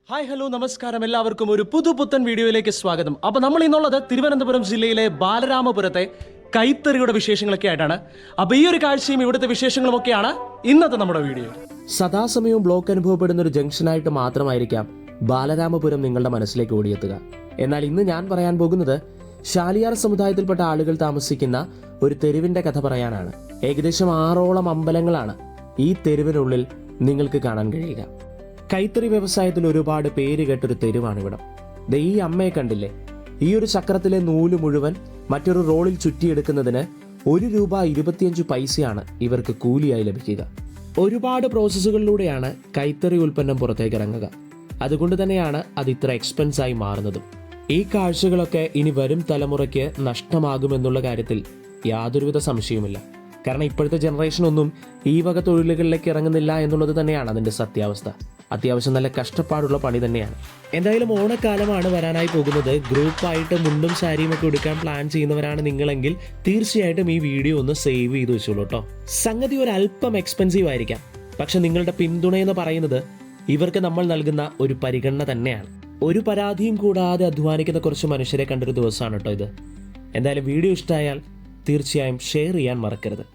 Hi hello നമസ്കാരം, എല്ലാവർക്കും ഒരു പുതുപുത്തൻ വീഡിയോയിലേക്ക് സ്വാഗതം. അപ്പോൾ നമ്മൾ ഇന്നുള്ളത് തിരുവനന്തപുരം ജില്ലയിലെ ബാലരാമപുരത്തെ കൈത്തറിയുടെ വിശേഷങ്ങളൊക്കെ ആയിട്ടാണ്. അപ്പോൾ ഈ ഒരു കാഴ്ചയും ഇവിടുത്തെ വിശേഷങ്ങളുമൊക്കെയാണ് ഇന്നത്തെ നമ്മുടെ വീഡിയോ. സദാസമയവും ബ്ലോക്ക് അനുഭവപ്പെടുന്ന ഒരു ജംഗ്ഷനായിട്ട് മാത്രമായിരിക്കാം ബാലരാമപുരം നിങ്ങളുടെ മനസ്സിലേക്ക് ഓടിയെത്തുക. എന്നാൽ ഇന്ന് ഞാൻ പറയാൻ പോകുന്നത് ശാലിയാർ സമുദായത്തിൽപ്പെട്ട ആളുകൾ താമസിക്കുന്ന ഒരു തെരുവിന്റെ കഥ പറയാനാണ്. ഏകദേശം 6ഓളം അമ്പലങ്ങളാണ് ഈ തെരുവിനുള്ളിൽ നിങ്ങൾക്ക് കാണാൻ കഴിയുക. കൈത്തറി വ്യവസായത്തിൽ ഒരുപാട് പേര് കേട്ടൊരു തെരുവാണിവിടം. ഈ അമ്മയെ കണ്ടില്ലേ? ഈ ഒരു ചക്രത്തിലെ നൂല് മുഴുവൻ മറ്റൊരു റോളിൽ ചുറ്റിയെടുക്കുന്നതിന് ₹1.25 ഇവർക്ക് കൂലിയായി ലഭിക്കുക. ഒരുപാട് പ്രോസസ്സുകളിലൂടെയാണ് കൈത്തറി ഉൽപ്പന്നം പുറത്തേക്ക് ഇറങ്ങുക. അതുകൊണ്ട് തന്നെയാണ് അത് ഇത്ര എക്സ്പെൻസായി മാറുന്നതും. ഈ കാഴ്ചകളൊക്കെ ഇനി വരും തലമുറയ്ക്ക് നഷ്ടമാകുമെന്നുള്ള കാര്യത്തിൽ യാതൊരുവിധ സംശയവുമില്ല. കാരണം ഇപ്പോഴത്തെ ജനറേഷനൊന്നും ഈ വക തൊഴിലുകളിലേക്ക് ഇറങ്ങുന്നില്ല എന്നുള്ളത് തന്നെയാണ് അതിൻ്റെ സത്യാവസ്ഥ. അത്യാവശ്യം നല്ല കഷ്ടപ്പാടുള്ള പണി തന്നെയാണ്. എന്തായാലും ഓണക്കാലമാണ് വരാനായി പോകുന്നത്. ഗ്രൂപ്പായിട്ട് മുണ്ടും സാരിയും ഒക്കെ എടുക്കാൻ പ്ലാൻ ചെയ്യുന്നവരാണ് നിങ്ങളെങ്കിൽ തീർച്ചയായിട്ടും ഈ വീഡിയോ ഒന്ന് സേവ് ചെയ്ത് വെച്ചോളൂ കേട്ടോ. സംഗതി ഒരു അല്പം എക്സ്പെൻസീവ് ആയിരിക്കാം, പക്ഷെ നിങ്ങളുടെ പിന്തുണയെന്ന് പറയുന്നത് ഇവർക്ക് നമ്മൾ നൽകുന്ന ഒരു പരിഗണന തന്നെയാണ്. ഒരു പരാതിയും കൂടാതെ അധ്വാനിക്കുന്ന കുറച്ച് മനുഷ്യരെ കണ്ടൊരു ദിവസമാണ് കേട്ടോ ഇത്. എന്തായാലും വീഡിയോ ഇഷ്ടമായാൽ തീർച്ചയായും ഷെയർ ചെയ്യാൻ മറക്കരുത്.